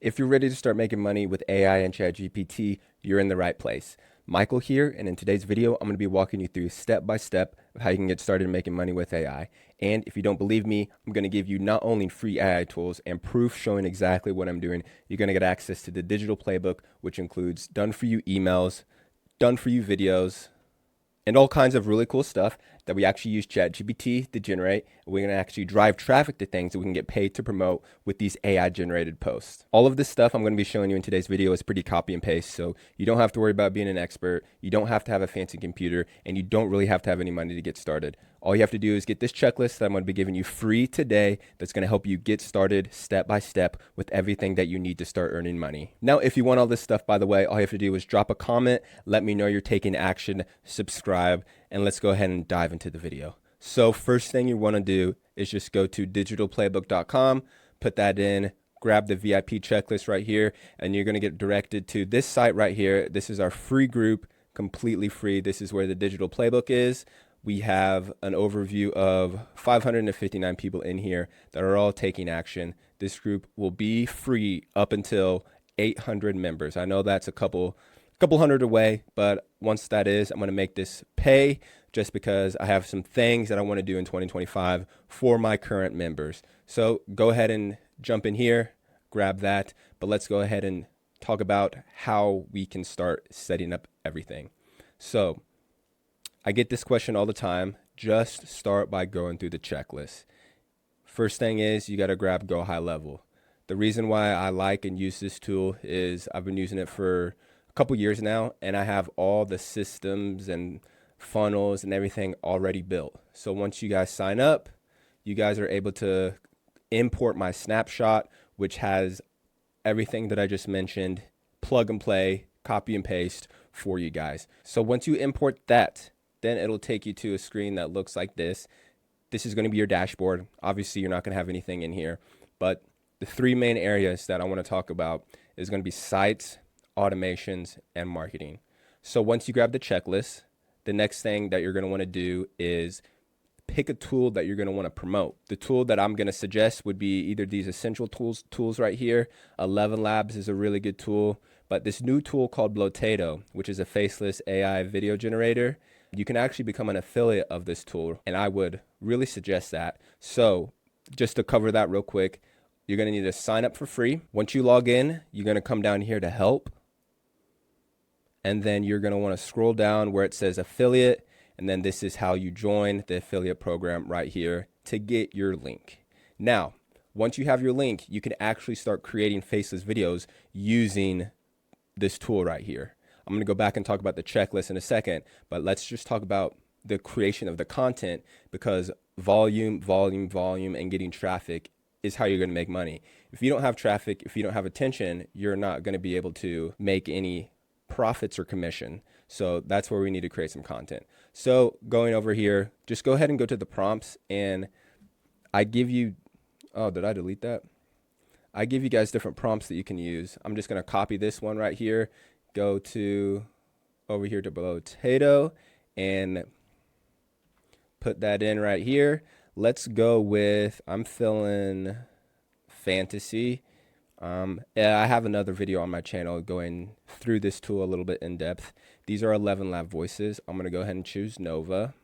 If you're ready to start making money with AI and ChatGPT, you're in the right place. Michael here, and in today's video, I'm going to be walking you through step by step of how you can get started making money with AI. And if you don't believe me, I'm going to give you not only free AI tools and proof showing exactly what I'm doing, you're going to get access to the digital playbook, which includes done for you emails, done for you videos, and all kinds of really cool stuff that we actually use ChatGPT to generate. We're going to actually drive traffic to things that we can get paid to promote with these AI generated posts. All of this stuff I'm going to be showing you in today's video is pretty copy and paste, so you don't have to worry about being an expert, you don't have to have a fancy computer, and you don't really have to have any money to get started. All you have to do is get this checklist that I'm going to be giving you free today that's going to help you get started step by step with everything that you need to start earning money. Now, if you want all this stuff, by the way, all you have to do is drop a comment, let me know you're taking action, subscribe, and let's go ahead and dive into the video. So first thing you want to do is just go to digitalplaybook.com, put that in, grab the VIP checklist right here, and you're going to get directed to this site right here. This is our free group, completely free. This is where the digital playbook is. We have an overview of 559 people in here that are all taking action. This group will be free up until 800 members. I know that's a couple hundred away, but once that is, I'm going to make this pay just because I have some things that I want to do in 2025 for my current members. So go ahead and jump in here, grab that, but let's go ahead and talk about how we can start setting up everything. So I get this question all the time. Just start by going through the checklist. First thing is you got to grab Go High Level. The reason why I like and use this tool is I've been using it for a couple years now, and I have all the systems and funnels and everything already built. So once you guys sign up, you guys are able to import my snapshot, which has everything that I just mentioned, plug and play, copy and paste for you guys. So once you import that, then it'll take you to a screen that looks like this. This is going to be your dashboard. Obviously, you're not going to have anything in here, but the three main areas that I want to talk about is going to be sites, automations, and marketing. So once you grab the checklist, the next thing that you're going to want to do is pick a tool that you're going to want to promote. The tool that I'm going to suggest would be either these essential tools right here. 11 Labs is a really good tool, but this new tool called Blotato, which is a faceless AI video generator, you can actually become an affiliate of this tool, and I would really suggest that. So just to cover that real quick, you're going to need to sign up for free. Once you log in, you're going to come down here to help, and then you're going to want to scroll down where it says affiliate, and then this is how you join the affiliate program right here to get your link. Now, once you have your link, you can actually start creating faceless videos using this tool right here. I'm going to go back and talk about the checklist in a second, but let's just talk about the creation of the content, because volume, and getting traffic is how you're going to make money. If you don't have traffic, if you don't have attention, you're not going to be able to make any profits or commission. So that's where we need to create some content. So going over here, just go ahead and go to the prompts, and I give you, oh, did I delete that? I give you guys different prompts that you can use. I'm just going to copy this one right here, go to over here to Blotato, and put that in right here. Let's go with, I'm feeling fantasy. I have another video on my channel going through this tool a little bit in depth. These are 11 Lab voices. I'm going to go ahead and choose Nova.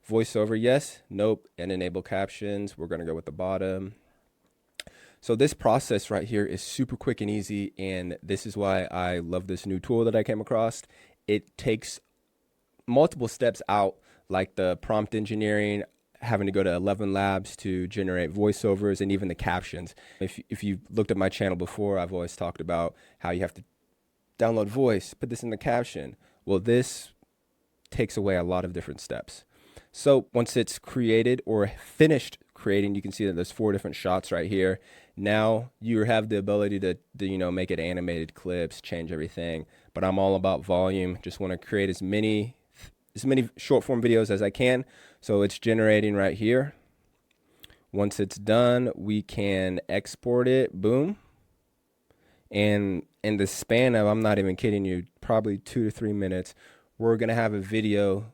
Voiceover, yes, nope, and enable captions. We're going to go with the bottom. So this process right here is super quick and easy, and this is why I love this new tool that I came across. It takes multiple steps out, like the prompt engineering, having to go to 11 Labs to generate voiceovers and even the captions. If you've looked at my channel before, I've always talked about how you have to download voice, put this in the caption. Well, this takes away a lot of different steps. So once it's created or finished creating, you can see that there's 4 different shots right here. Now you have the ability to make it animated clips, change everything, but I'm all about volume. Just want to create as many short form videos as I can. So it's generating right here. Once it's done, we can export it, boom. And in the span of, I'm not even kidding you, probably 2 to 3 minutes, we're going to have a video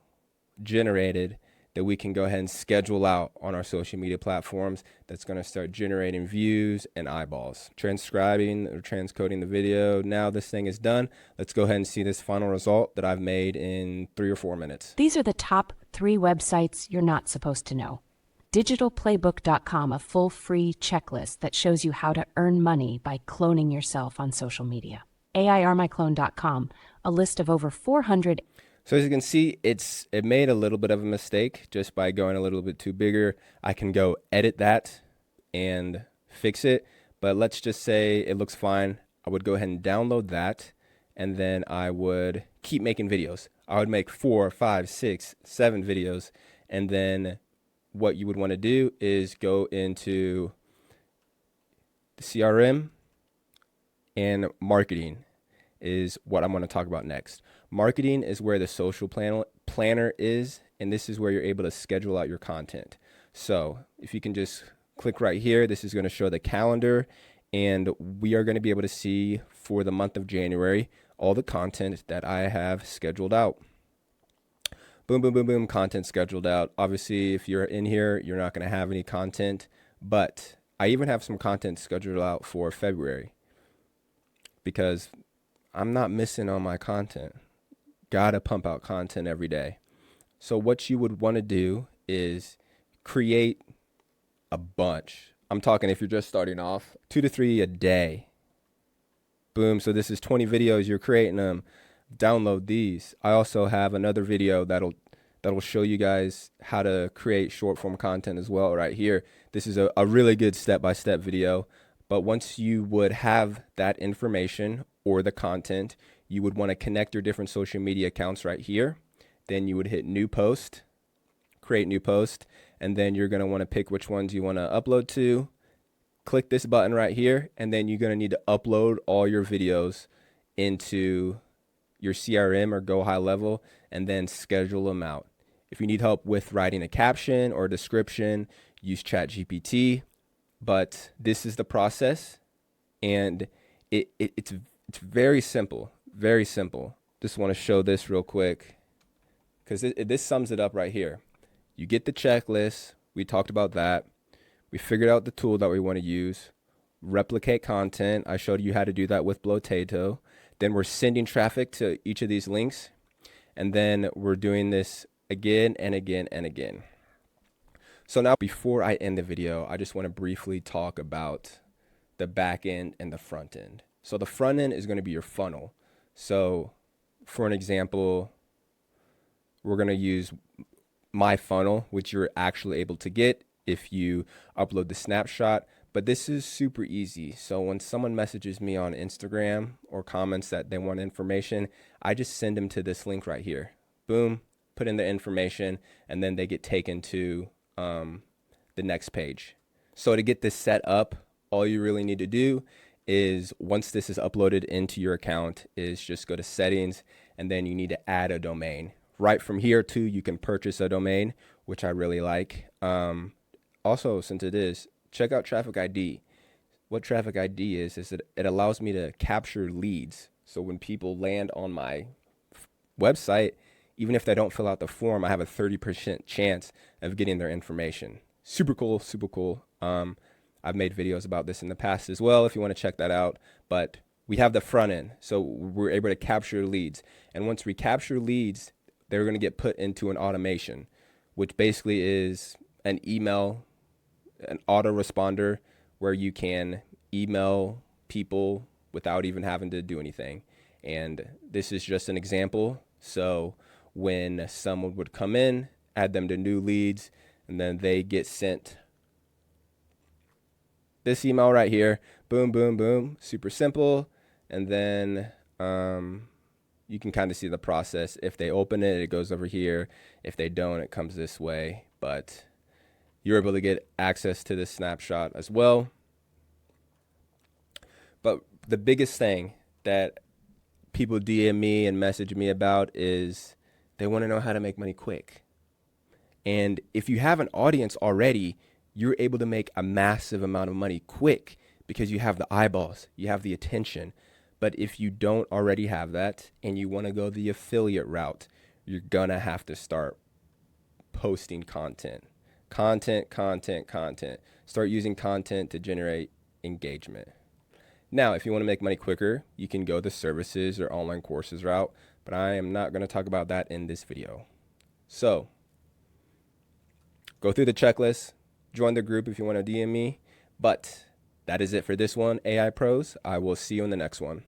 generated that we can go ahead and schedule out on our social media platforms that's going to start generating views and eyeballs. Transcribing or transcoding the video. Now this thing is done. Let's go ahead and see this final result that I've made in 3 or 4 minutes. These are the top 3 websites you're not supposed to know. Digitalplaybook.com, a full free checklist that shows you how to earn money by cloning yourself on social media. AIRmyclone.com, a list of over 400. So as you can see, it made a little bit of a mistake just by going a little bit too bigger. I can go edit that and fix it, but let's just say it looks fine. I would go ahead and download that, and then I would keep making videos. I would make 4, 5, 6, 7 videos, and then what you would want to do is go into the CRM, and marketing is what I'm going to talk about next. Marketing is where the social planner is, and this is where you're able to schedule out your content. So if you can just click right here, this is going to show the calendar, and we are going to be able to see for the month of January all the content that I have scheduled out. Boom, boom, boom, boom, content scheduled out. Obviously, if you're in here, you're not going to have any content, but I even have some content scheduled out for February because I'm not missing on my content. Gotta pump out content every day. So what you would want to do is create a bunch. I'm talking if you're just starting off, 2 to 3 a day. Boom. So this is 20 videos. You're creating them. Download these. I also have another video that'll show you guys how to create short form content as well right here. This is a really good step-by-step video. But once you would have that information or the content, you would want to connect your different social media accounts right here. Then you would hit new post, create new post, and then you're going to want to pick which ones you want to upload to. Click this button right here, and then you're going to need to upload all your videos into your CRM or Go High Level, and then schedule them out. If you need help with writing a caption or a description, use ChatGPT. But this is the process, and it's very simple, very simple. Just want to show this real quick because this sums it up right here. You get the checklist. We talked about that. We figured out the tool that we want to use. Replicate content. I showed you how to do that with Blotato. Then we're sending traffic to each of these links, and then we're doing this again and again and again. So now before I end the video, I just want to briefly talk about the back end and the front end. So the front end is going to be your funnel. So for an example, we're going to use my funnel, which you're actually able to get if you upload the snapshot. But this is super easy. So when someone messages me on Instagram or comments that they want information, I just send them to this link right here. Boom, put in the information, and then they get taken to the next page. So to get this set up, all you really need to do is once this is uploaded into your account is just go to settings, and then you need to add a domain. Right from here too, you can purchase a domain, which I really like. Also, since it is, check out Traffic ID. What Traffic ID is that it allows me to capture leads. So when people land on my website, even if they don't fill out the form, I have a 30% chance of getting their information. Super cool, super cool. I've made videos about this in the past as well if you want to check that out. But we have the front end, so we're able to capture leads. And once we capture leads, they're going to get put into an automation, which basically is an email, an autoresponder where you can email people without even having to do anything. And this is just an example. So when someone would come in, add them to new leads, and then they get sent this email right here. Boom, boom, boom. Super simple. And then you can kind of see the process. If they open it, it goes over here. If they don't, it comes this way. But you're able to get access to this snapshot as well. But the biggest thing that people DM me and message me about is they want to know how to make money quick. And if you have an audience already, you're able to make a massive amount of money quick because you have the eyeballs, you have the attention. But if you don't already have that and you want to go the affiliate route, you're going to have to start posting content. Content. Start using content to generate engagement. Now, if you want to make money quicker, you can go the services or online courses route, but I am not going to talk about that in this video. So, go through the checklist, join the group if you want to DM me, but that is it for this one, AI Pros. I will see you in the next one.